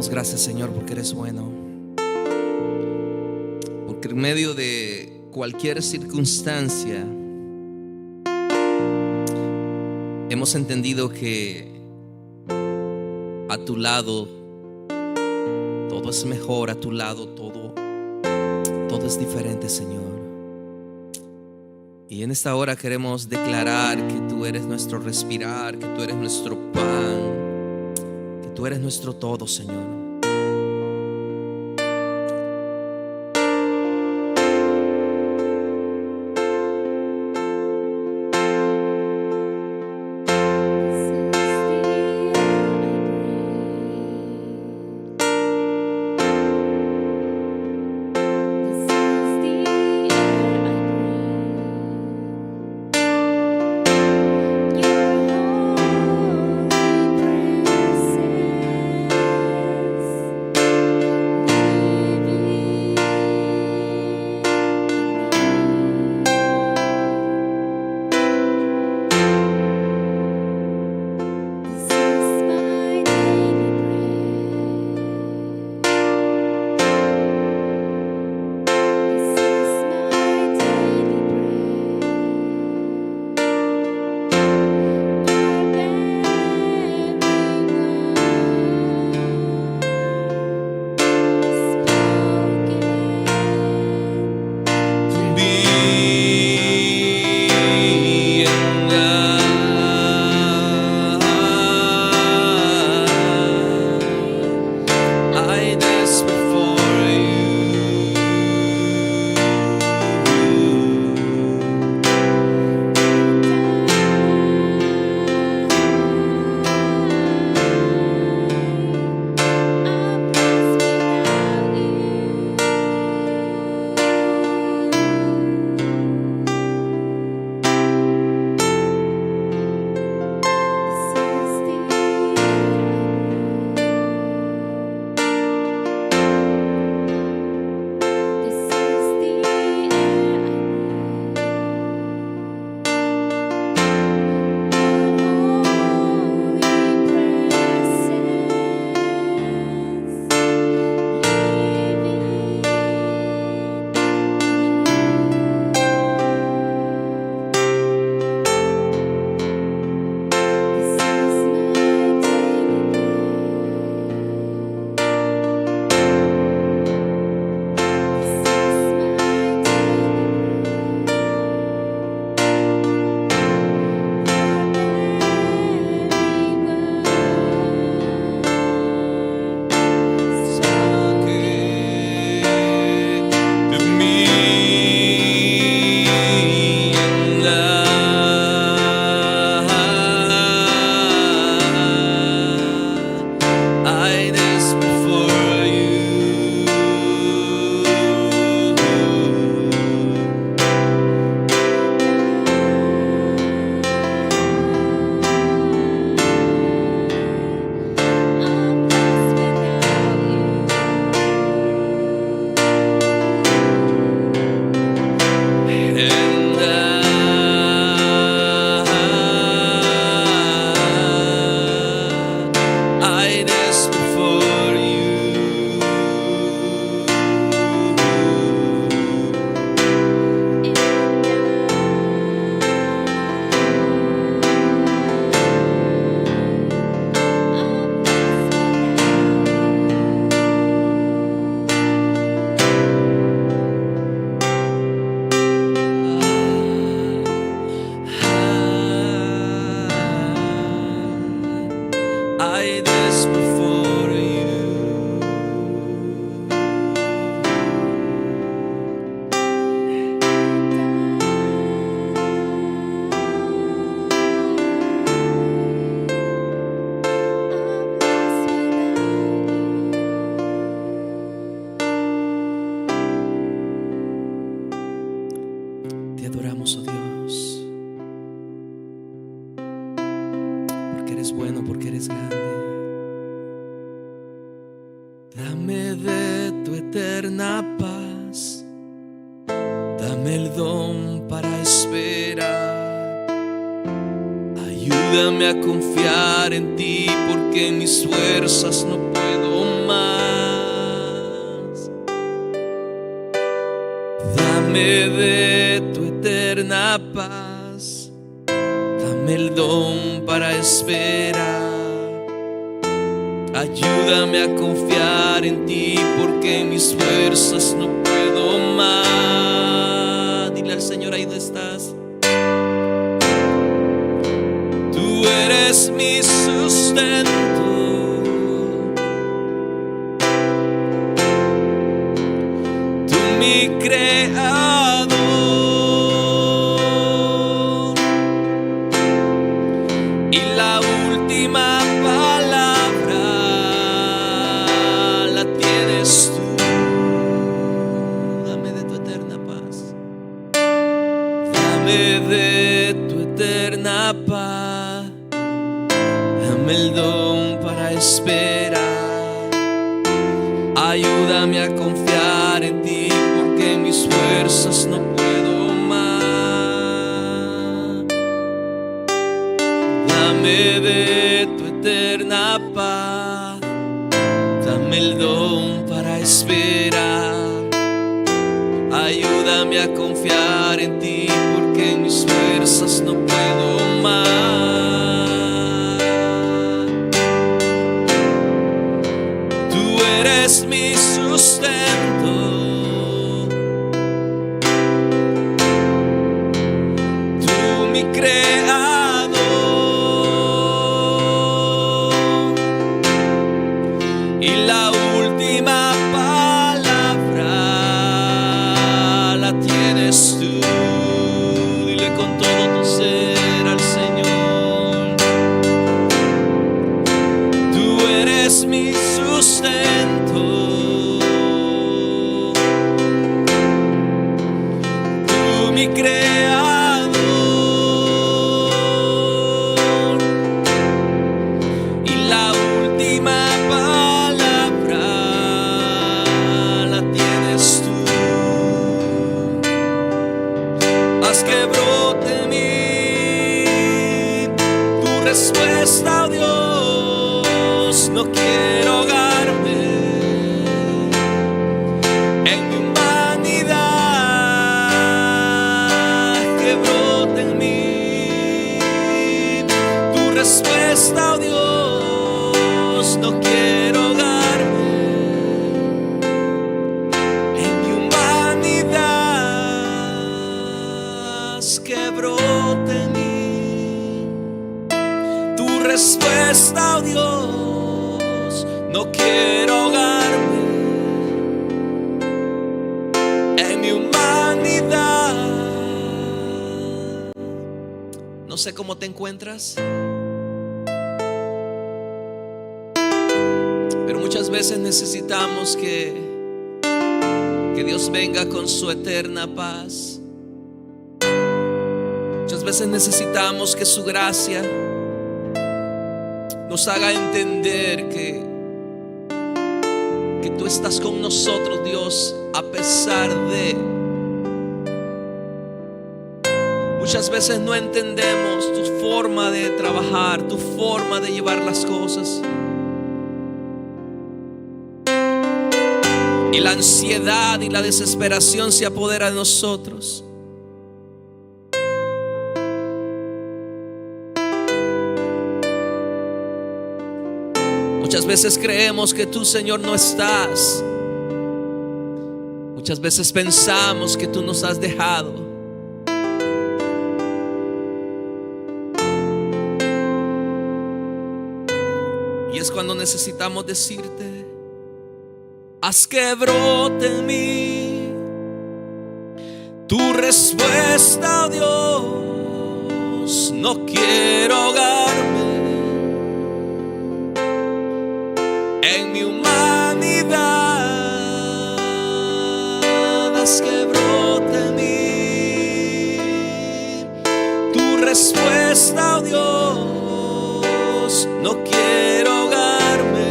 damos gracias, Señor, porque eres bueno. Porque en medio de cualquier circunstancia hemos entendido que a tu lado todo es mejor, a tu lado todo es diferente, Señor. Y en esta hora queremos declarar que tú eres nuestro respirar, que tú eres nuestro pan, que tú eres nuestro todo, Señor. Ayúdame a confiar en ti, porque en mis fuerzas no puedo más. Dame de tu eterna paz, dame el don para esperar. Ayúdame a confiar en ti, porque en mis fuerzas no puedo más. Dile al Señor ahí donde estás. Tú eres mi sustento, tú mi creador, y la última palabra la tienes tú. Dame de tu eterna paz, dame de tu eterna paz, dame el don para esperar. Ayúdame a confiar en ti, porque en mis fuerzas no puedo más. Dame de tu eterna paz, dame el don para esperar. Ayúdame a confiar en ti, porque en mis fuerzas no puedo más. Tú eres mi sustento, tú mi creador, y la última palabra la tienes tú. Dile con todo tu ser al Señor. Tú eres mi sustento, tú mi creador, y la última palabra la tienes tú. Haz que brote en mí tu respuesta, oh Dios. No quiero ahogarme en mi humanidad. Que brote en mí tu respuesta, oh Dios. No quiero ahogarme en mi humanidad. Que brote en mí tu respuesta, oh Dios. No quiero ahogarme en mi humanidad. No sé cómo te encuentras, pero muchas veces necesitamos que Dios venga con su eterna paz. Muchas veces necesitamos que su gracia nos haga entender que tú estás con nosotros, Dios, a pesar de. Muchas veces no entendemos tu forma de trabajar, tu forma de llevar las cosas, y la ansiedad y la desesperación se apodera de nosotros. Muchas veces creemos que tú, Señor, no estás. Muchas veces pensamos que tú nos has dejado. Y es cuando necesitamos decirte: haz que brote en mí tu respuesta, oh Dios. No quiero ahogarme en mi humanidad. Haz que brote en mí tu respuesta, oh Dios. No quiero ahogarme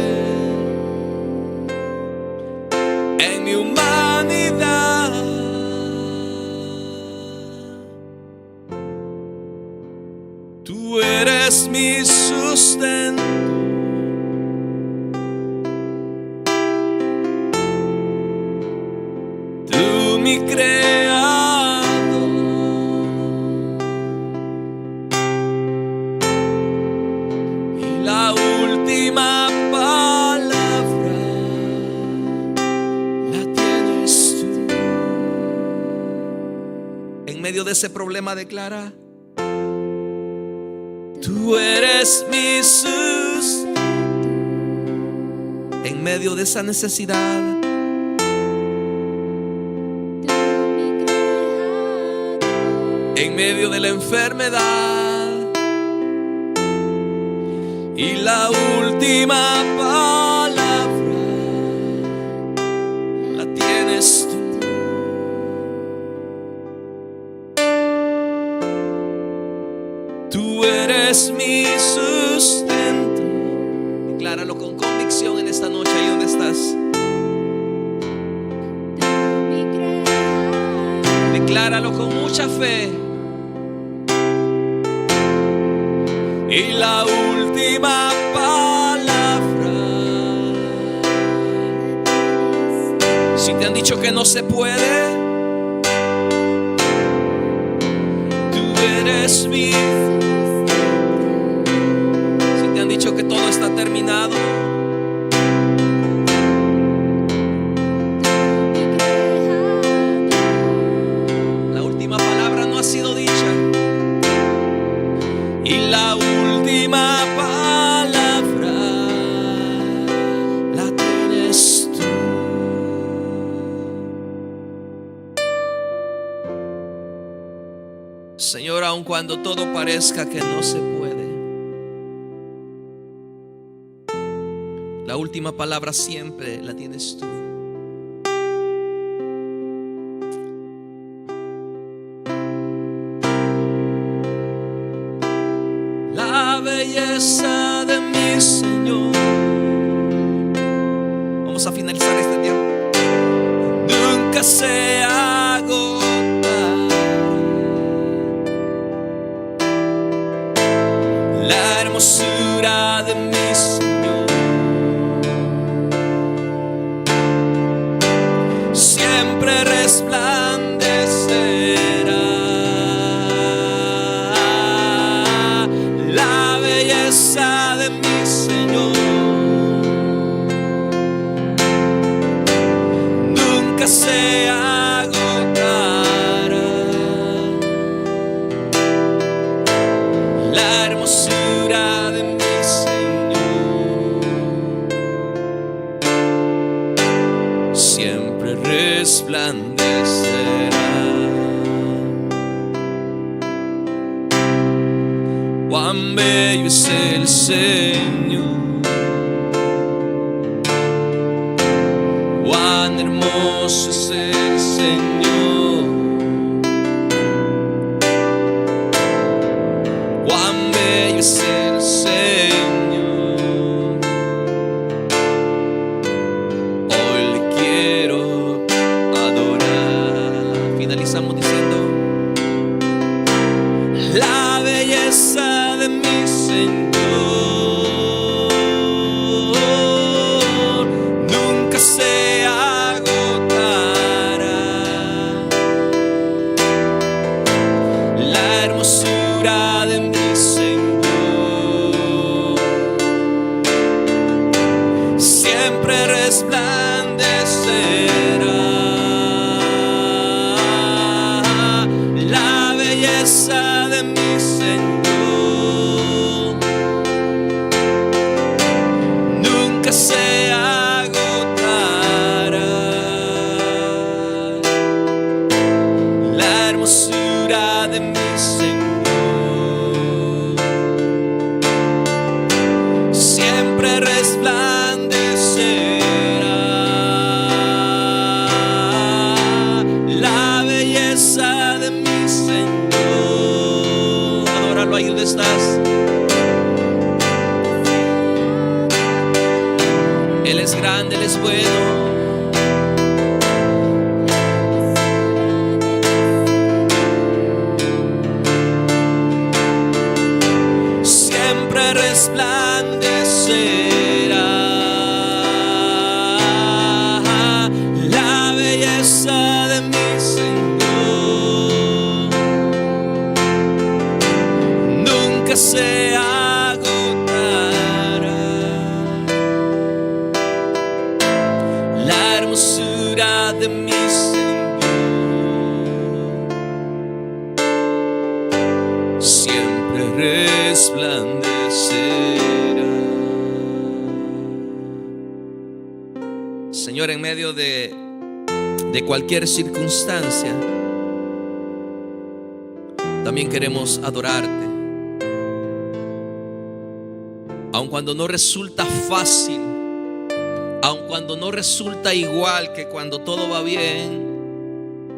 en mi humanidad. Tú eres mi sustento, tú mi mi creador. Y la última palabra la tienes tú. En medio de ese problema declara: tú eres mi sustento. En medio de esa necesidad, en medio de la enfermedad, y la última palabra la tienes tú. Tú eres mi sustento. Decláralo con convicción en esta noche, ahí donde estás. Decláralo con mucha fe. Y la última palabra. Si te han dicho que no se puede, tú eres mi. Si te han dicho que todo está terminado, la última palabra no ha sido dicha. Y la última palabra la tienes tú. Señor, aun cuando todo parezca que no se puede, la última palabra siempre la tienes tú. La belleza de mi Señor. Vamos a finalizar este tiempo. Nunca se agotará. La hermosura de mi Señor siempre resplandecerá. La belleza de mi Señor nunca se agotará. La hermosura de mi Señor siempre resplandecerá. Cuán bello es el Señor, cuán hermoso es el Señor, cuán bello es el Señor. Hoy le quiero adorar. Finalizamos diciendo: la belleza de mi Señor nunca se agotará. La hermosura de mi Señor siempre resplandecerá. La belleza de mi Señor nunca se agotará. La hermosura de mi Señor siempre resplandecerá. La belleza de mi Señor. Adóralo ahí donde estás. Él es grande, Él es bueno. Siempre resplandecerá. La belleza de mi Señor Señor, en medio de cualquier circunstancia, también queremos adorarte. Aun cuando no resulta fácil, aun cuando no resulta igual que cuando todo va bien,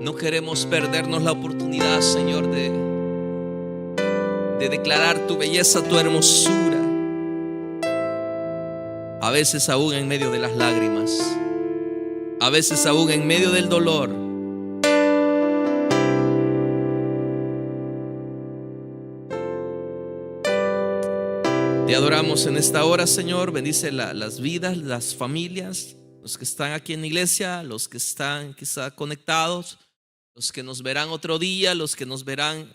no queremos perdernos la oportunidad, Señor, de declarar tu belleza, tu hermosura. A veces aún en medio de las lágrimas, a veces aún en medio del dolor. Te adoramos en esta hora, Señor. Bendice las vidas, las familias, los que están aquí en la iglesia, los que están quizá conectados, los que nos verán otro día, los que nos verán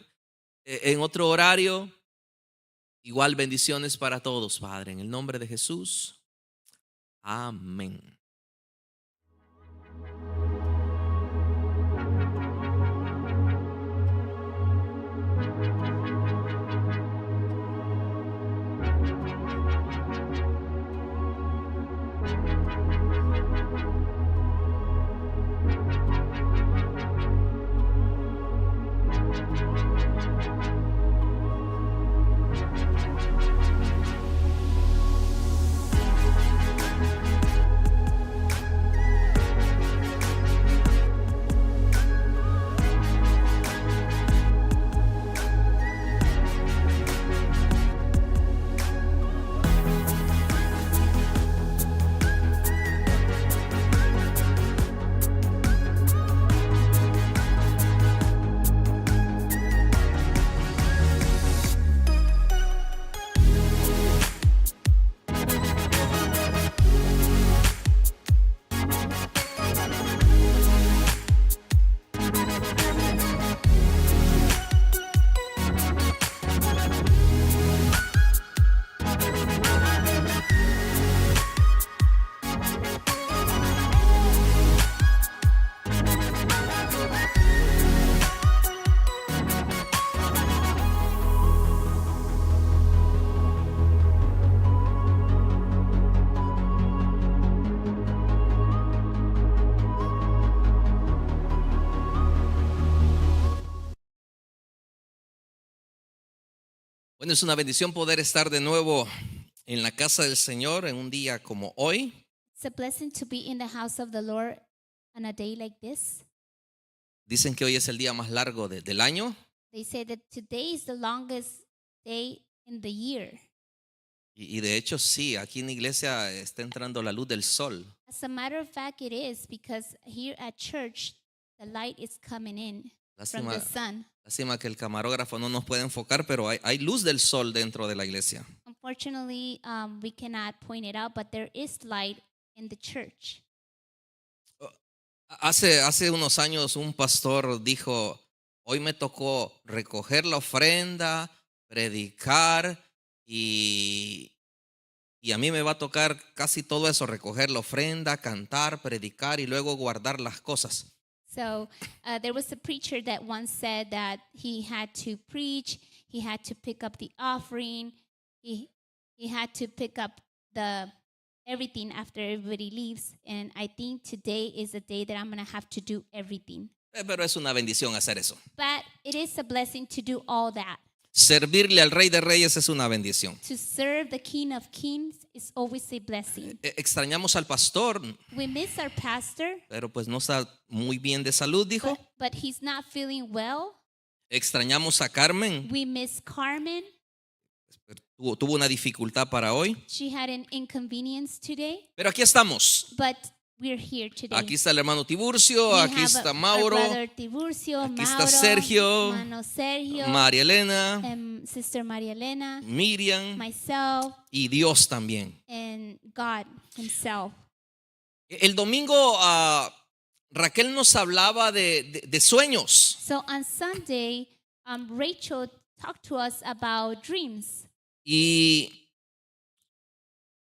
en otro horario. Igual bendiciones para todos, Padre, en el nombre de Jesús. Amén. Bueno, es una bendición poder estar de nuevo en la casa del Señor en un día como hoy. It's a blessing to be in the house of the Lord on a day like this. Dicen que hoy es el día más largo del año. They say that today is the longest day in the year. Y de hecho sí, aquí en la iglesia está entrando la luz del sol. As a matter of fact, it is, because here at church, the light is coming in from the sun. Lástima que el camarógrafo no nos puede enfocar, pero hay luz del sol dentro de la iglesia. Unfortunately, we cannot point it out, but there is light in the church. Hace unos años un pastor dijo, hoy me tocó recoger la ofrenda, predicar y a mí me va a tocar casi todo eso, recoger la ofrenda, cantar, predicar y luego guardar las cosas. So there was a preacher that once said that he had to preach, he had to pick up the offering, he had to pick up everything after everybody leaves. And I think today is the day that I'm going to have to do everything. Pero es una bendición hacer eso. But it is a blessing to do all that. Servirle al Rey de Reyes es una bendición. To serve the King of Kings is always a blessing. Extrañamos al pastor. We miss our pastor. Pero pues no está muy bien de salud, dijo. But he's not feeling well. Extrañamos a Carmen. We miss Carmen. Tuvo una dificultad para hoy. She had an inconvenience today. Pero aquí estamos. But we're here today. Aquí está el hermano Tiburcio, aquí está Mauro, Tiburcio, aquí está Sergio, María Elena, Sister María Elena, Miriam, myself, y Dios también. And God himself. El domingo Raquel nos hablaba de sueños. So on Sunday, Rachel talked to us about dreams.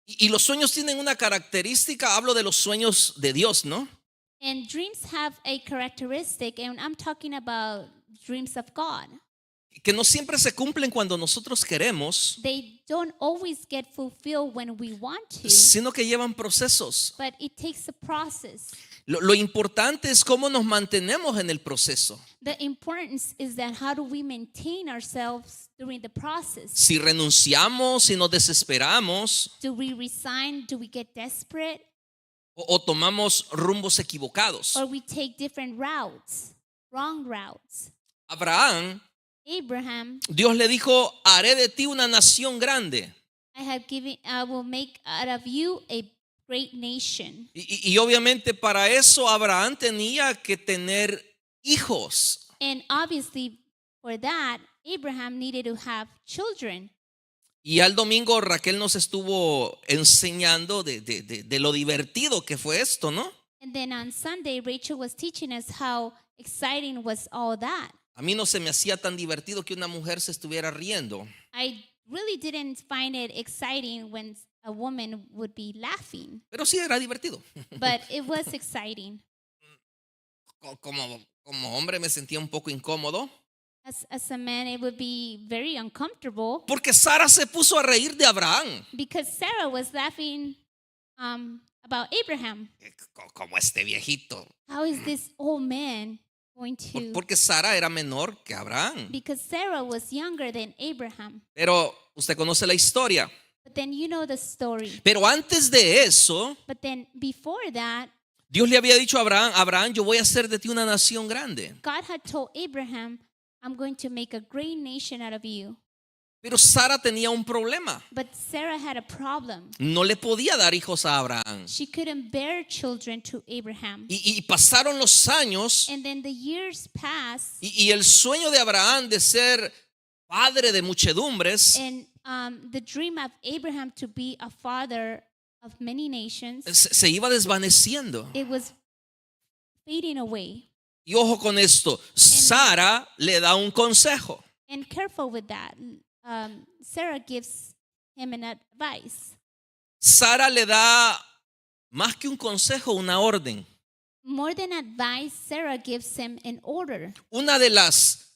Y los sueños tienen una característica, hablo de los sueños de Dios, ¿no? And dreams have a characteristic, and I'm talking about dreams of God. que no siempre se cumplen cuando nosotros queremos, They don't always get fulfilled when we want to, sino que llevan procesos. but it takes a process. Lo importante es cómo nos mantenemos en el proceso. The importance is that how do we maintain ourselves during the process? Si renunciamos, si nos desesperamos Do we resign? Do we get desperate? o tomamos rumbos equivocados. Or we take different routes, wrong routes? Abraham, Abraham, Dios le dijo, haré de ti una nación grande. I will make out of you a great nation. Y obviamente para eso Abraham tenía que tener hijos. And obviously for that, Abraham needed to have children. Y al domingo Raquel nos estuvo enseñando de lo divertido que fue esto, ¿no? And then on Sunday, Rachel was teaching us how exciting was all that. A mí no se me hacía tan divertido que una mujer se estuviera riendo. I really didn't find it exciting when a woman would be laughing, Pero sí era divertido. but it was exciting. Como hombre me sentía un poco incómodo. As a man, it would be very uncomfortable Porque Sara se puso a reír de Abraham. because Sarah was laughing about Abraham. Como este viejito. How is this old man going to? Porque Sara era menor que Abraham. Because Sarah was younger than Abraham. Pero usted conoce la historia. But then you know the story. Pero antes de eso, But then before that, Dios le había dicho a Abraham, Abraham, yo voy a hacer de ti una nación grande. God had told Abraham, I'm going to make a great nation out of you. Pero Sara tenía un problema. But Sarah had a problem. No le podía dar hijos a Abraham. She couldn't bear children to Abraham. Y pasaron los años And then the years passed, y el sueño de Abraham de ser padre de muchedumbres and the dream of Abraham to be a father of many nations, se iba desvaneciendo. it was fading away. Y ojo con esto, Sara le da un consejo. And careful with that. Sarah gives him an advice. Sara le da más que un consejo, una orden. More than advice, Sarah gives him an order. Una de las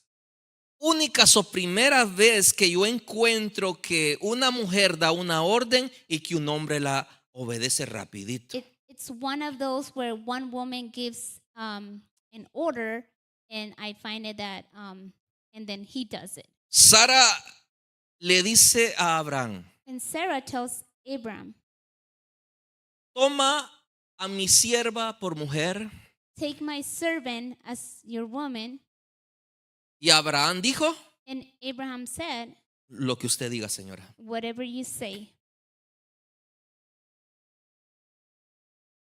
únicas o primeras veces que yo encuentro que una mujer da una orden y que un hombre la obedece rapidito. It's one of those where one woman gives an order, and I find it that, and then he does it. Sara le dice a Abraham, And Sarah tells Abraham, toma a mi sierva por mujer. take my servant as your woman. Y Abraham dijo, And Abraham said, lo que usted diga, señora. whatever you say.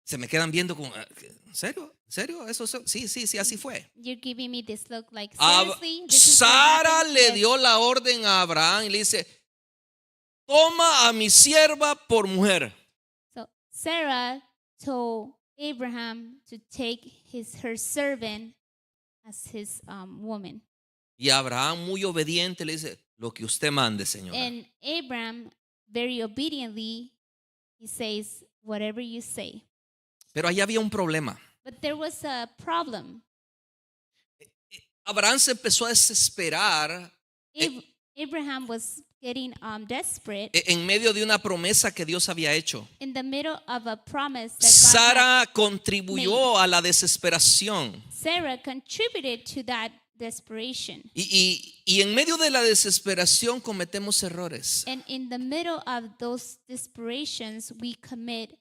Se me quedan viendo como, ¿en serio? ¿En serio? Sí, así fue. You're giving me this look like, seriously? This is what Sara happened? le Yes. dio la orden a Abraham y le dice, toma a mi sierva por mujer. So Sarah told Abraham to take her servant as his woman. Y Abraham, muy obediente, le dice, lo que usted mande, señora. And Abraham, very obediently, he says, whatever you say. Pero ahí había un problema. But there was a problem. Abraham se empezó a desesperar Abraham was getting desperate en medio de una promesa que Dios había hecho. in the middle of a promise that God Sara contribuyó a la desesperación. had. Sarah contributed to that desperation. Y en medio de la desesperación cometemos errores. And in the middle of those desperations, we commit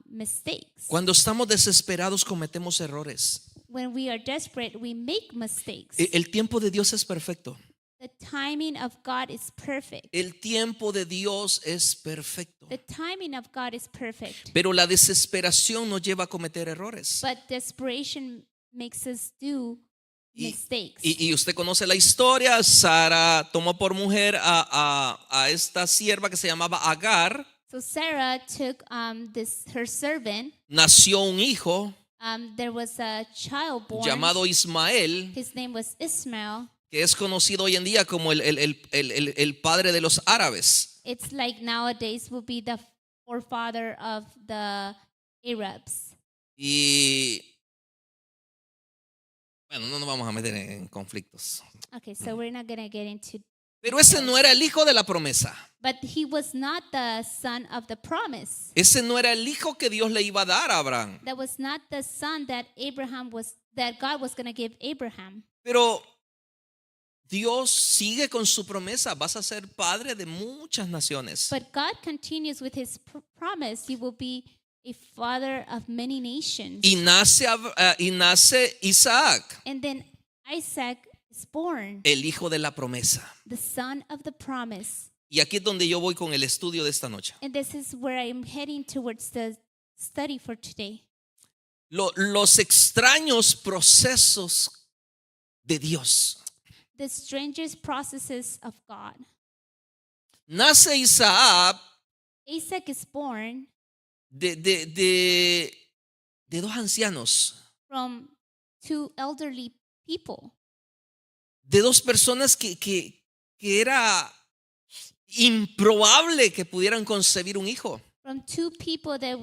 mistakes. Cuando estamos desesperados cometemos errores. When we are desperate, we make mistakes. El tiempo de Dios es perfecto. The timing of God is perfect. El tiempo de Dios es perfecto. The timing of God is perfect. Pero la desesperación nos lleva a cometer errores. But desperation makes us do mistakes. Y usted conoce la historia. Sara tomó por mujer a esta sierva que se llamaba Agar. So Sarah took her servant. Nació un hijo There was a child born. llamado Ismael, His name was Ishmael. que es conocido hoy en día como el padre de los árabes. It's like nowadays would be the forefather of the Arabs. Y Bueno, no nos vamos a meter en conflictos. Okay, so we're not going to get into. Pero ese no era el hijo de la promesa. But he was not the son of the promise. Ese no era el hijo que Dios le iba a dar a Abraham. That was not the son that God was going to give Abraham. Pero Dios sigue con su promesa. Vas a ser padre de muchas naciones. But God continues with his promise. You will be a father of many nations. Y nace Isaac, And then Isaac is born, el hijo de la promesa. the son of the promise. Y aquí es donde yo voy con el estudio de esta noche. And this is where I'm heading towards the study for today. Los extraños procesos de Dios. The strangest processes of God. Nace Isaac Isaac is born de dos ancianos, from two elderly people, de dos personas que era improbable que pudieran concebir un hijo. from two people that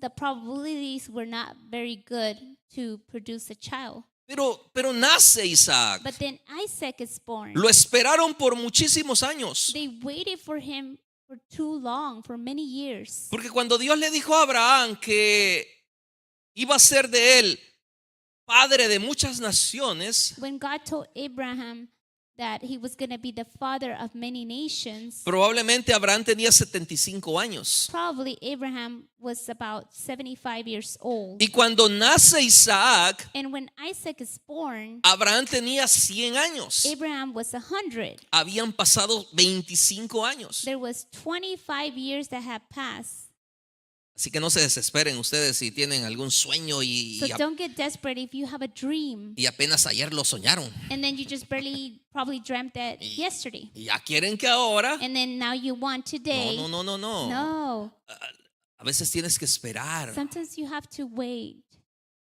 the probabilities were not very good to produce a child. Pero nace Isaac. But then Isaac is born. Lo esperaron por muchísimos años. They waited for him for too long, for many years. Porque cuando Dios le dijo a Abraham que iba a ser de él padre de muchas naciones, When God told Abraham that he was going to be the father of many nations, probablemente Abraham tenía 75 años. probably Abraham was about 75 years old. Y cuando nace Isaac, And when Isaac is born, Abraham tenía 100 años. Abraham was 100. Habían pasado 25 años. There was 25 years that had passed. Así que no se desesperen ustedes si tienen algún sueño So don't get desperate if you have a dream y apenas ayer lo soñaron. and then you just probably dreamt that yesterday. Y ya quieren que ahora. And then now you want today. No. No. A veces tienes que esperar. Sometimes you have to wait.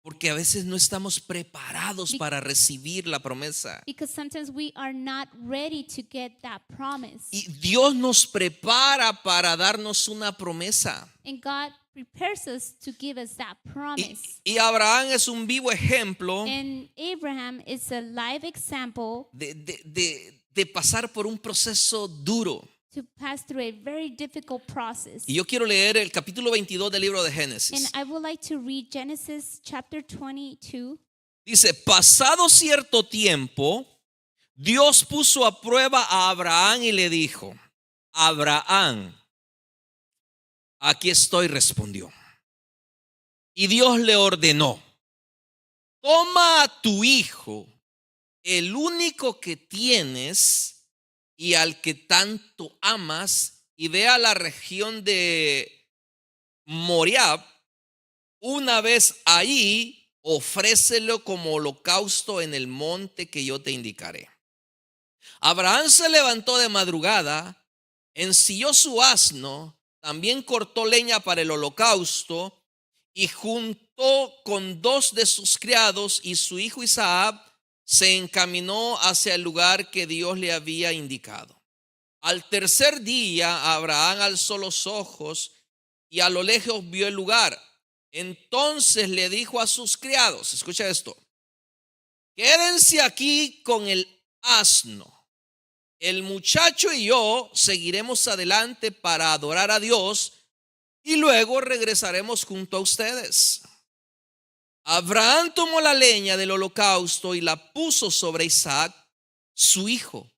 Porque a veces no estamos preparados para recibir la promesa. Because sometimes we are not ready to get that promise. Y Dios nos prepara para darnos una promesa. And God prepares us to give us that promise. Y Abraham es un vivo ejemplo And Abraham is a live example de pasar por un proceso duro. to pass through a very difficult process. Y yo quiero leer el capítulo 22 del libro de And Génesis. I would like to read Genesis chapter 22. Dice, pasado cierto tiempo, Dios puso a prueba a Abraham y le dijo, Abraham, aquí estoy, respondió. Y Dios le ordenó, toma a tu hijo, el único que tienes y al que tanto amas, y ve a la región de Moriab. Una vez ahí, ofrécelo como holocausto en el monte que yo te indicaré. Abraham se levantó de madrugada, ensilló su asno, también cortó leña para el holocausto y juntó con 2 de sus criados y su hijo Isaac se encaminó hacia el lugar que Dios le había indicado. Al tercer día, Abraham alzó los ojos y a lo lejos vio el lugar. Entonces le dijo a sus criados, escucha esto, quédense aquí con el asno. El muchacho y yo seguiremos adelante para adorar a Dios y luego regresaremos junto a ustedes. Abraham tomó la leña del holocausto y la puso sobre Isaac, su hijo.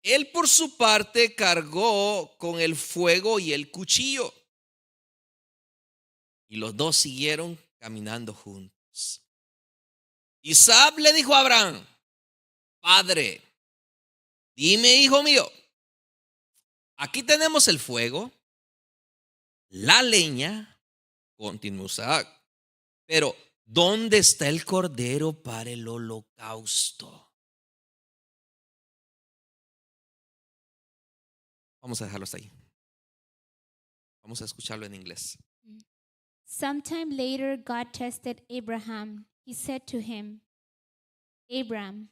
Él por su parte cargó con el fuego y el cuchillo. Y los dos siguieron caminando juntos. Isaac le dijo a Abraham, Padre, dime, hijo mío, aquí tenemos el fuego, la leña, continuó Isaac, pero ¿dónde está el cordero para el holocausto? Vamos a dejarlo hasta ahí. Vamos a escucharlo en inglés. Sometime later, God tested Abraham. He said to him, Abraham,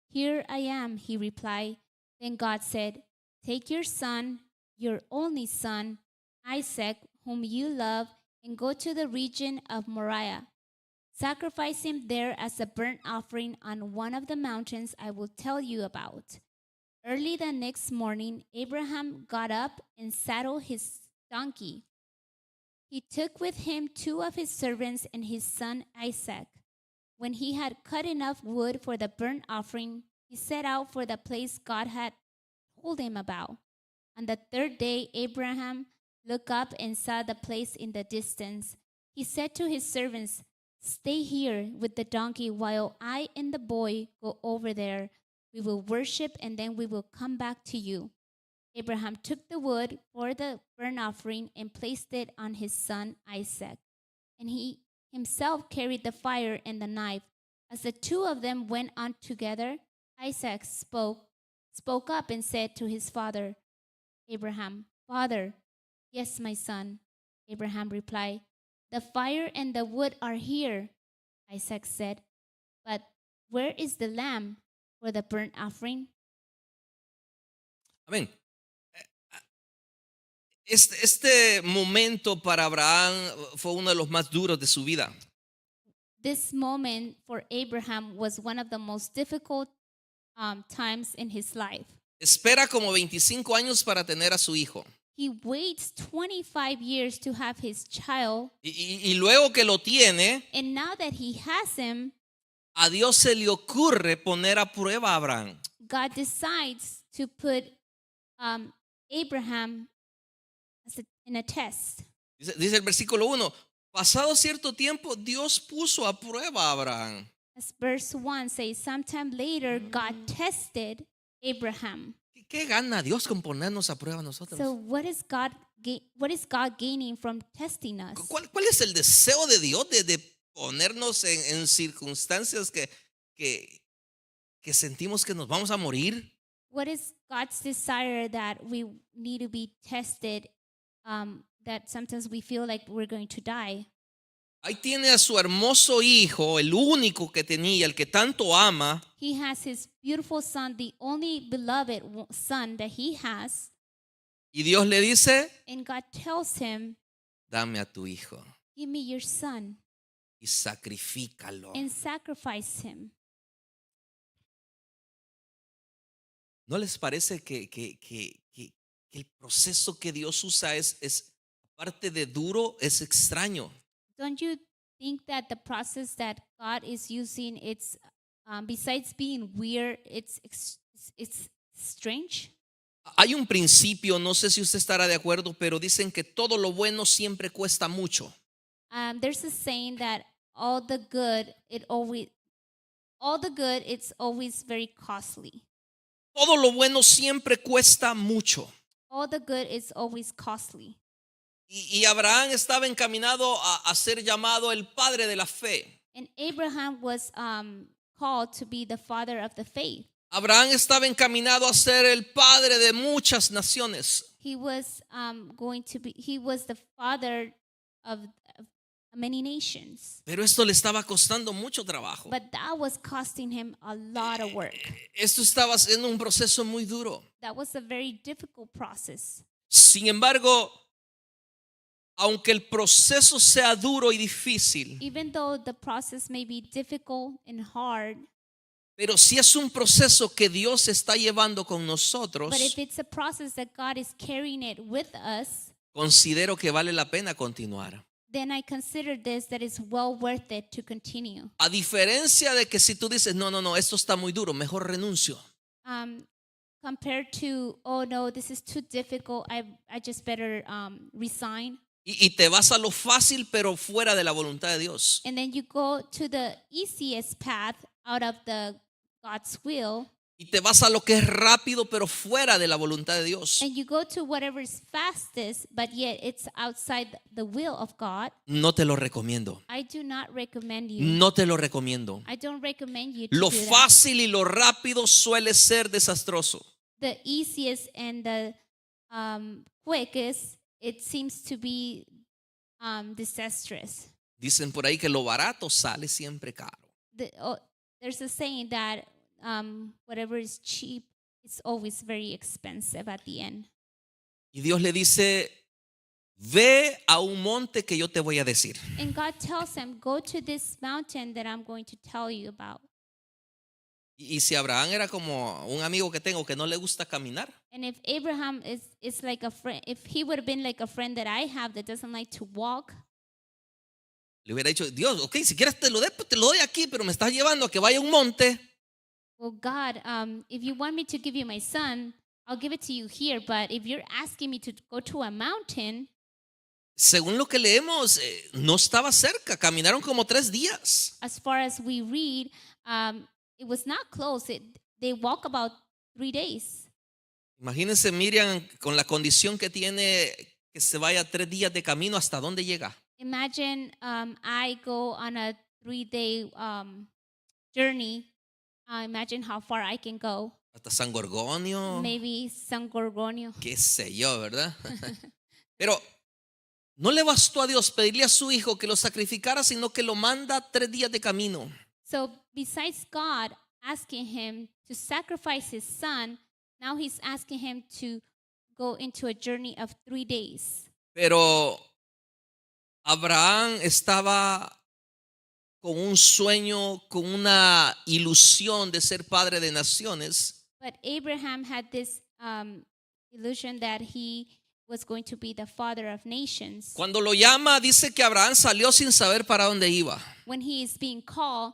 here I am, he replied. Then God said, take your son, your only son, Isaac, whom you love, and go to the region of Moriah. Sacrifice him there as a burnt offering on one of the mountains I will tell you about. Early the next morning, Abraham got up and saddled his donkey. He took with him 2 of his servants and his son Isaac. When he had cut enough wood for the burnt offering, he set out for the place God had told him about. On the 3rd day, Abraham looked up and saw the place in the distance. He said to his servants, "Stay here with the donkey while I and the boy go over there. We will worship and then we will come back to you." Abraham took the wood for the burnt offering and placed it on his son Isaac. And he himself carried the fire and the knife. As the 2 of them went on together, Isaac spoke up and said to his father Abraham, "Father." "Yes, my son," Abraham replied. "The fire and the wood are here," Isaac said. "But where is the lamb for the burnt offering?" Amén. Este momento para Abraham fue uno de los más duros de su vida. This moment for Abraham was one of the most difficult times in his life. Espera como 25 años para tener a su hijo. He waits 25 years to have his child. Y luego que lo tiene, And now that he has him, a Dios se le ocurre poner a prueba a Abraham. God decides to put Abraham in a test. Dice el versículo 1, pasado cierto tiempo, Dios puso a prueba a Abraham. As verse 1 says, sometime later, God tested Abraham. ¿Qué gana Dios con ponernos a prueba a nosotros? So what is God gaining from testing us? ¿Cuál es el deseo de Dios de ponernos en circunstancias que sentimos que nos vamos a morir? What is God's desire that we need to be tested, that sometimes we feel like we're going to die? Ahí tiene a su hermoso hijo, el único que tenía, el que tanto ama. He has his beautiful son, the only beloved son that he has. Y Dios le dice, And God tells him, dame a tu hijo "Give me your son y sacrifícalo. and sacrifice him." ¿No les parece que el proceso que Dios usa es aparte de duro, es extraño? Don't you think that the process that God is using, it's besides being weird, it's strange? Hay un principio, no sé si usted estará de acuerdo, pero dicen que todo lo bueno siempre cuesta mucho. There's a saying that all the good, it's always very costly. Todo lo bueno siempre cuesta mucho. All the good is always costly. Y Abraham estaba encaminado a ser llamado el padre de la fe. And Abraham was called to be the father of the faith. Abraham estaba encaminado a ser el padre de muchas naciones. He was the father of many nations. Pero esto le estaba costando mucho trabajo. But that was costing him a lot of work. Esto estaba siendo un proceso muy duro. That was a very difficult process. Sin embargo, aunque el proceso sea duro y difícil, Even though the process may be difficult and hard, pero si es un proceso que Dios está llevando con nosotros, but if it's a process that God is carrying it with us, considero que vale la pena continuar. then I consider that it's well worth it to continue. A diferencia de que si tú dices, no, esto está muy duro, mejor renuncio. Compared to, oh no, this is too difficult, I just better resign. Y te vas a lo fácil, pero fuera de la voluntad de Dios. And then you go to the easiest path out of God's will. Y te vas a lo que es rápido, pero fuera de la voluntad de Dios. And you go to whatever is fastest, but yet it's outside the will of God. No te lo recomiendo. I do not recommend you. No te lo recomiendo. I don't recommend you to Lo do that. fácil y lo rápido suele ser desastroso. The easiest and the quickest, it seems to be disastrous. Dicen por ahí que lo barato sale siempre caro. There's a saying that whatever is cheap, it's always very expensive at the end. Y Dios le dice, ve a un monte que yo te voy a decir. And God tells him, go to this mountain that I'm going to tell you about. Y si Abraham era como un amigo que tengo que no le gusta caminar, And if Abraham is like a friend, if he would have been like a friend that I have that doesn't like to walk, le hubiera dicho, Dios, ok, si quieres te lo doy, pues te lo doy aquí, pero me estás llevando a que vaya a un monte. well, God, if you want me to give you my son, I'll give it to you here. But if you're asking me to go to a mountain, Según lo que leemos, no estaba cerca, caminaron como 3 días. as far as we read, it was not close. They walk about 3 days. Imagínense Miriam con la condición que tiene, que se vaya 3 días de camino, ¿hasta dónde llega? Imagine I go on a 3-day journey. Imagine how far I can go. Hasta San Gorgonio, Maybe San Gorgonio. qué sé yo, ¿verdad? Pero no le bastó a Dios pedirle a su hijo que lo sacrificara, sino que lo manda 3 días de camino. So besides God asking him to sacrifice his son, now he's asking him to go into a journey of 3 days. Pero Abraham estaba con un sueño, con una ilusión de ser padre de naciones. But Abraham had this illusion that he was going to be the father of nations. Cuando lo llama, dice que Abraham salió sin saber para dónde iba. When he is being called,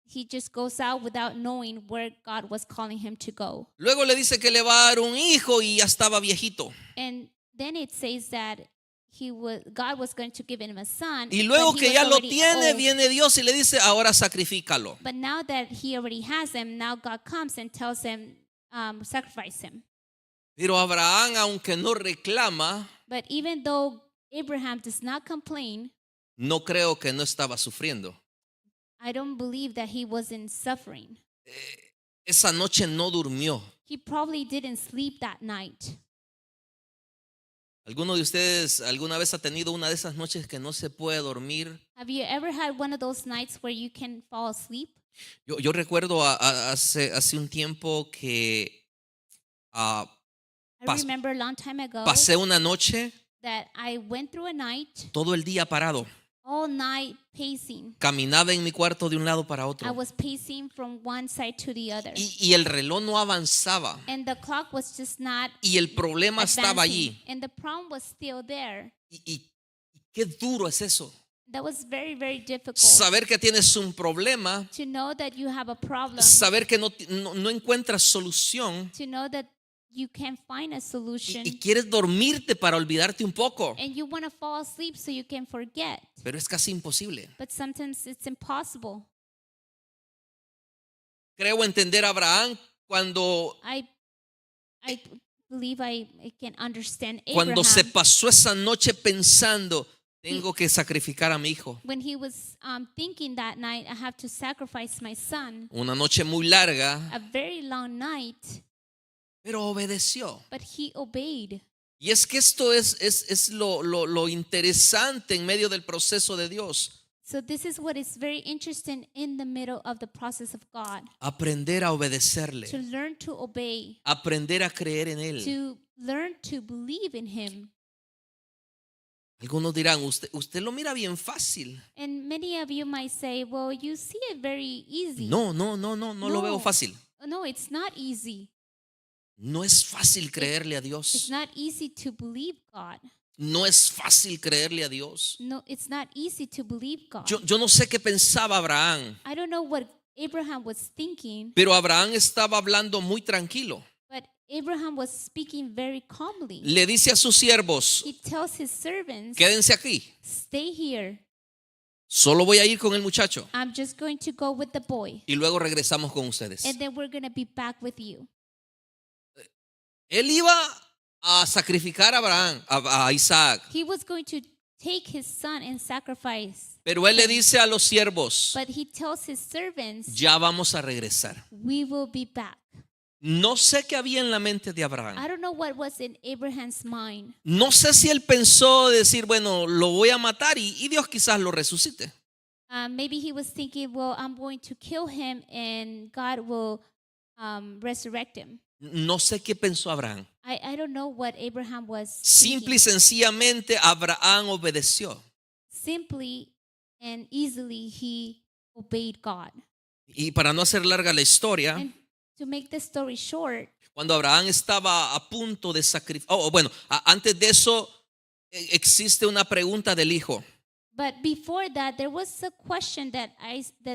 he just goes out without knowing where God was calling him to go. Luego le dice que le va a dar un hijo y ya estaba viejito. And then it says that God was going to give him a son. Y luego but he que was ya lo already tiene, old. viene Dios y le dice, ahora sacrifícalo. But now that he already has him, now God comes and tells him, sacrifice him. Pero Abraham, aunque no reclama, But even though Abraham does not complain, no creo que no estaba sufriendo. I don't believe that he wasn't suffering. Esa noche no durmió. He probably didn't sleep that night. ¿Alguno de ustedes alguna vez ha tenido una de esas noches que no se puede dormir? Have you ever had one of those nights where you can fall asleep? Yo recuerdo hace un tiempo que I remember a long time ago pasé una noche that I went through a night, todo el día parado. all night pacing. Caminaba en mi cuarto de un lado para I otro. was pacing from one side to the other. Y el reloj no avanzaba. And the clock was just not Y el problema estaba advancing. allí. And the problem was still there. Y qué duro es eso. That was very, very difficult. Saber que tienes un problema, To know that you have a problem. saber que no encuentras solución To know that you can't find a solution. y quieres dormirte para olvidarte un poco. And you want to fall asleep so you can forget. Pero es casi imposible. But sometimes it's impossible. Creo entender a Abraham cuando I believe I can understand Cuando se Abraham pasó esa noche pensando, tengo que sacrificar a mi hijo. when he was thinking that night, I have to sacrifice my son. Una noche muy larga, A very long night, pero obedeció. but he obeyed. Y es que esto es lo interesante en medio del proceso de Dios. So this is what is very interesting in the middle of the process of God. Aprender a obedecerle. To learn to obey, Aprender a creer en Él. to learn to believe in him. Algunos dirán, usted lo mira bien fácil. And many of you might say, well, you see it very easy. No lo veo fácil. No, it's not easy. No es fácil creerle a It's Dios. not easy to believe God. No es fácil creerle a Dios. No, it's not easy to believe God. Yo no sé qué pensaba Abraham, I don't know what Abraham was thinking, pero Abraham estaba hablando muy tranquilo. but Abraham was speaking very calmly. Le dice a sus siervos, He tells his servants, quédense aquí. stay here. Solo voy a ir con el muchacho I'm just going to go with the boy, y luego regresamos con ustedes. and then we're going to be back with you. Él iba a sacrificar a Abraham, a Isaac, He was going to take his son and sacrifice, pero él le dice a los siervos, but he tells his servants, ya vamos a regresar. we will be back. No sé qué había en la mente de I Abraham. don't know what was in Abraham's mind. No sé si él pensó decir, bueno, lo voy a matar y Dios quizás lo resucite. Maybe he was thinking, well, I'm going to kill him and God will resurrect him. No sé qué pensó Abraham. I don't know what Abraham was Simple y thinking. sencillamente Abraham obedeció. Simply and easily he obeyed God. Y para no hacer larga la historia, And to make the story short, cuando Abraham estaba a punto de sacrificar, antes de eso existe una pregunta del hijo. but before that, there was a question that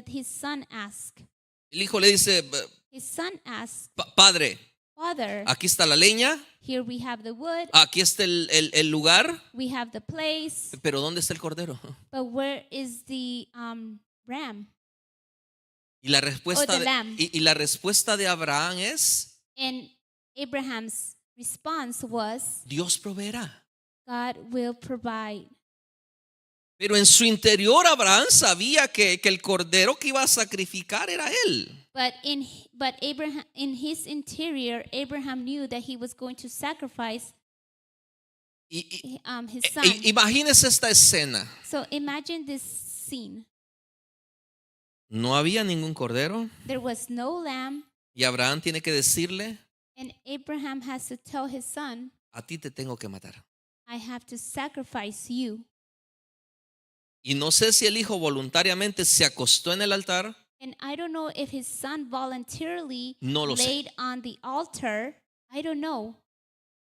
his son asked. El hijo le dice, His son asked, Padre, Father, aquí está la leña, here we have the wood, aquí está el lugar, we have the place, pero ¿dónde está el cordero? but where is the ram? Y la respuesta, the lamb. y la respuesta de Abraham es, And Abraham's response was, Dios proveerá. God will provide. Pero en su interior Abraham sabía que el cordero que iba a sacrificar era él. But Abraham, in his interior, Abraham knew that he was going to sacrifice his son. Imagínese esta escena. So imagine this scene. No había ningún cordero There was no lamb, y Abraham tiene que decirle, and Abraham has to tell his son, a ti te tengo que matar. I have to sacrifice you. Y no sé si el hijo voluntariamente se acostó en el altar. And I don't know if his son voluntarily No lo sé. laid on the altar. I don't know.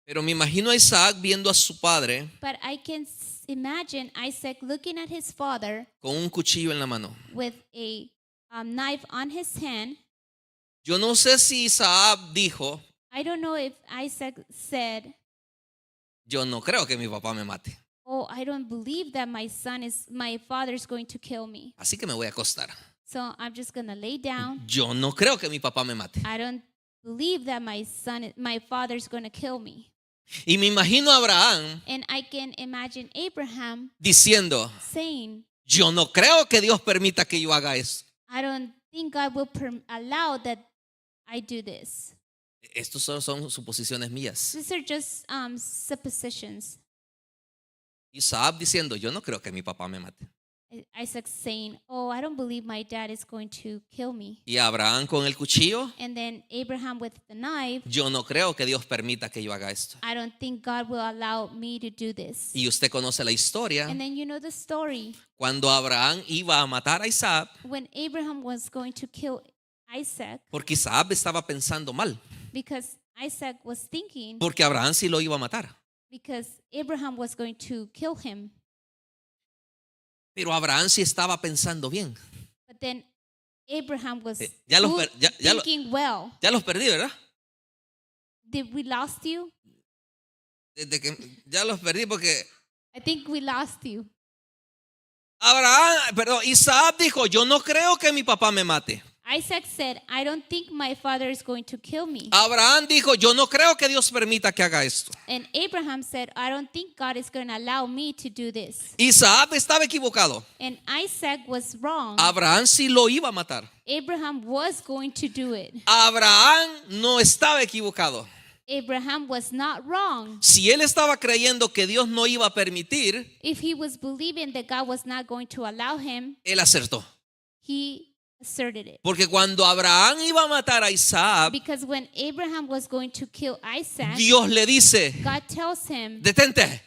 Pero me imagino a Isaac viendo a su padre But I can imagine Isaac looking at his father con un cuchillo en la mano. with a knife on his hand. Yo no sé si Isaac dijo, I don't know if Isaac said, yo no creo que mi papá me mate, oh, I don't believe that my father's going to kill me. así que me voy a acostar. So I'm just going to lay down. Yo no creo que mi papá me mate. I don't believe that my father's going to kill me. Y me imagino a Abraham And I can imagine Abraham diciendo, saying, yo no creo que Dios permita que yo haga eso. I don't think God will allow that I do this. Estos solo son suposiciones mías. These are just suppositions. Isaac diciendo, yo no creo que mi papá me mate. Isaac saying, oh, I don't believe my dad is going to kill me. Y Abraham con el cuchillo, And then Abraham with the knife, yo no creo que Dios permita que yo haga esto. I don't think God will allow me to do this. Y usted conoce la historia. And then you know the story. Cuando Abraham iba a matar a Isaac, When Abraham was going to kill Isaac, porque Isaac estaba pensando mal, because Isaac was thinking, porque Abraham sí lo iba a matar. because Abraham was going to kill him. Pero Abraham sí estaba pensando bien. But then Abraham was Ya los thinking well. perdí, ¿verdad? Did we lost you? Desde que ya los perdí porque I think we lost you. Isaac dijo, yo no creo que mi papá me mate. Isaac said, I don't think my father is going to kill me. Abraham dijo, yo no creo que Dios permita que haga esto. And Abraham said, I don't think God is going to allow me to do this. Isaac estaba equivocado. And Isaac was wrong. Abraham sí lo iba a matar. Abraham was going to do it. Abraham no estaba equivocado. Abraham was not wrong. Si él estaba creyendo que Dios no iba a permitir, If he was believing that God was not going to allow him, él acertó. he asserted it. Porque cuando Abraham iba a matar a Isaac, Because when Abraham was going to kill Isaac, Dios le dice, God tells him, detente,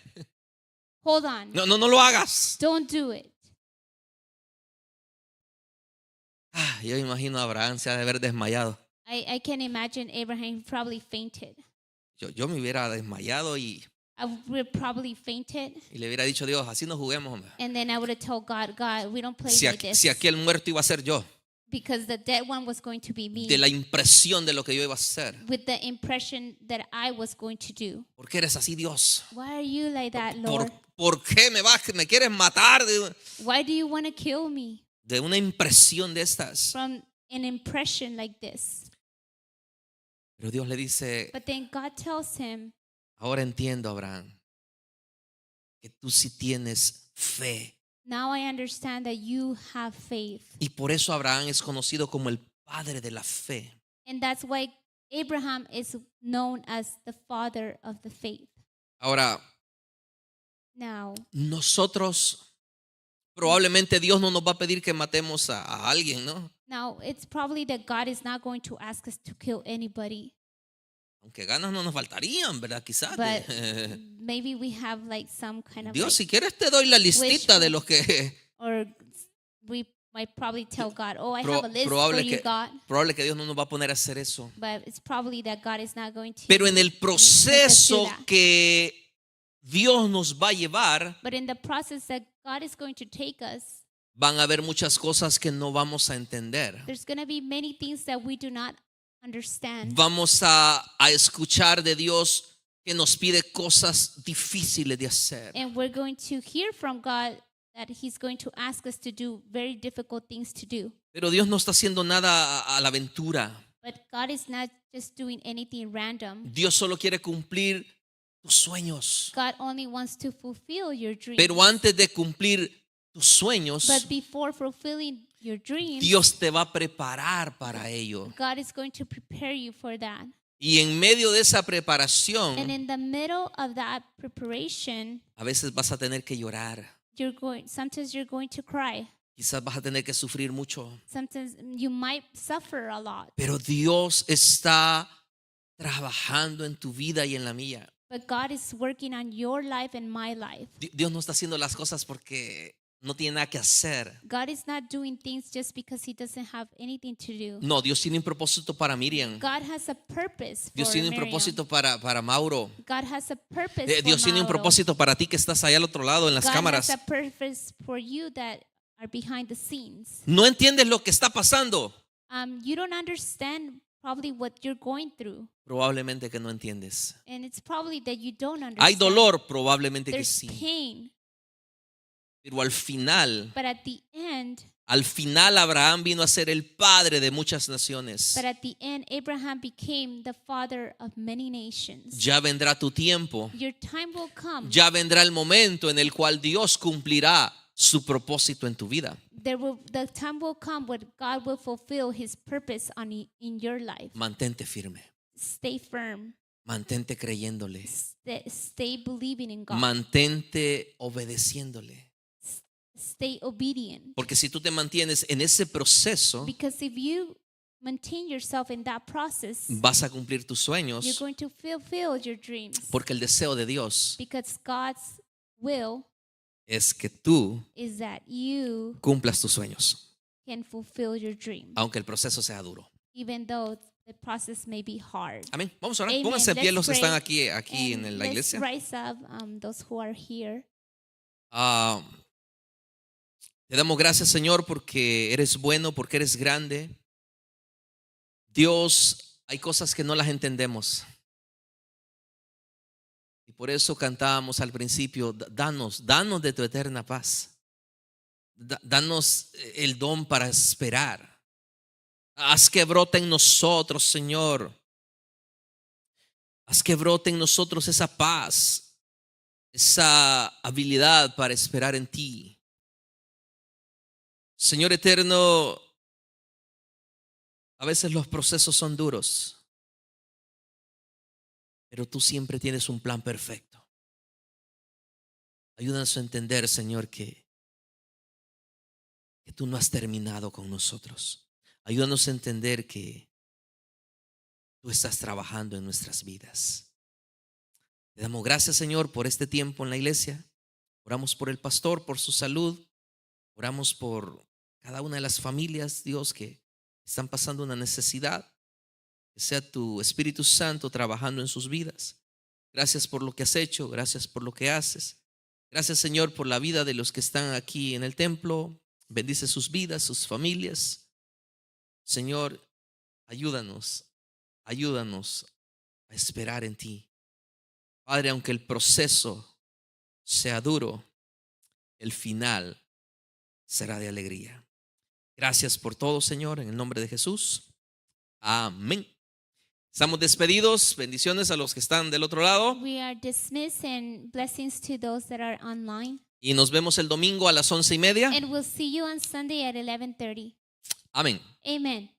hold on, no lo hagas. don't do it. Yo imagino a Abraham se ha de haber desmayado. I can imagine Abraham probably fainted. Yo me hubiera desmayado y I would probably fainted. le hubiera dicho, Dios, así no juguemos, hombre. And then I would have told God, God, we don't play like this. Si aquel muerto iba a ser yo, Because the dead one was going to be me. de la impresión de lo que yo iba a hacer. With the impression that I was going to do. ¿Por qué eres así, Dios? Why are you like that, Lord? ¿Por qué me quieres matar Why do you want to kill me? de una impresión de estas? From an impression like this. Pero Dios le dice, But then God tells him, ahora entiendo, Abraham, que tú sí tienes fe. now I understand that you have faith. Y por eso Abraham es conocido como el padre de la fe. And that's why Abraham is known as the father of the faith. Ahora, Now, nosotros, probablemente Dios no nos va a pedir que matemos a alguien, ¿no? it's probably that God is not going to ask us to kill anybody. Aunque ganas no nos faltarían, ¿verdad? Quizás. But maybe we have like some kind of Dios, like, si quieres te doy la listita de los que or we might probably tell God, oh, I have a list for you, God. probable que Dios no nos va a poner a hacer eso. But it's probably that God is not going to. Pero en el make us do proceso that. que Dios nos va a llevar, But in the process that God is going to take us, van a haber muchas cosas que no vamos a entender. there's going to be many things that we do not understand. Vamos a escuchar de Dios que nos pide cosas difíciles de hacer. And we're going to hear from God that He's going to ask us to do very difficult things to do. Pero Dios no está haciendo nada a la aventura. But God is not just doing anything random. Dios solo quiere cumplir tus sueños. God only wants to fulfill your dreams. Pero antes de cumplir tus sueños, But before fulfilling your dreams, Dios te va a preparar para ello. God is going to prepare you for that. Y en medio de esa And preparación, in the middle of that preparation, a veces vas a tener que llorar. sometimes you're going to cry. Quizás vas a tener que sufrir mucho. Sometimes you might suffer a lot. Pero Dios está trabajando en tu vida y en la mía. But God is working on your life and my life. Dios no está haciendo las cosas porque no tiene nada que hacer. God is not doing things just because He doesn't have anything to do. No, Dios tiene un propósito para Miriam. God has a purpose for Dios tiene un Miriam. propósito para Mauro. God has a purpose Dios for tiene un Mauro. propósito para ti que estás allá al otro lado en las God cámaras. has a purpose for you that are behind the scenes. No entiendes lo que está pasando. You don't understand probably what you're going through. Probablemente que no entiendes. And it's probably that you don't understand. Hay dolor, probablemente que There's sí. pain. Pero al final But Abraham vino a ser el padre de muchas naciones. at the end, Abraham became the father of many nations. Ya vendrá tu tiempo. Your time will come. Ya vendrá el momento en el cual Dios cumplirá su propósito en tu vida. The time will come when God will fulfill His purpose in your life. Mantente firme. Stay firm. Mantente creyéndole. Stay believing in God. Mantente obedeciéndole. Stay obedient. Porque si tú te mantienes en ese proceso, Because if you maintain yourself in that process, vas a cumplir tus you're sueños. going to fulfill your dreams. Porque el deseo de Dios Because God's will es que tú is that you cumplas tus sueños, can fulfill your dream, aunque el proceso sea duro. even though the process may be hard. Amén. Vamos a orar. Amen. Pónganse en pie Let's los que pray. están aquí And en la let's iglesia. rise up, those who are here. Te damos gracias, Señor, porque eres bueno, porque eres grande. Dios, hay cosas que no las entendemos. Y por eso cantábamos al principio, danos de tu eterna paz. Danos el don para esperar. Haz que brote en nosotros, Señor. Haz que brote en nosotros esa paz, esa habilidad para esperar en ti. Señor eterno, a veces los procesos son duros, pero tú siempre tienes un plan perfecto. Ayúdanos a entender, Señor, que tú no has terminado con nosotros. Ayúdanos a entender que tú estás trabajando en nuestras vidas. Te damos gracias, Señor, por este tiempo en la iglesia. Oramos por el pastor, por su salud. Oramos por cada una de las familias, Dios, que están pasando una necesidad. Que sea tu Espíritu Santo trabajando en sus vidas. Gracias por lo que has hecho. Gracias por lo que haces. Gracias, Señor, por la vida de los que están aquí en el templo. Bendice sus vidas, sus familias. Señor, ayúdanos a esperar en ti. Padre, aunque el proceso sea duro, el final será de alegría. Gracias por todo, Señor, en el nombre de Jesús. Amén. Estamos despedidos. Bendiciones a los que están del otro lado. We are dismissed, and blessings to those that are online. Y nos vemos el domingo a las 11:30. And we'll see you on Sunday at 11:30. Amén. Amen.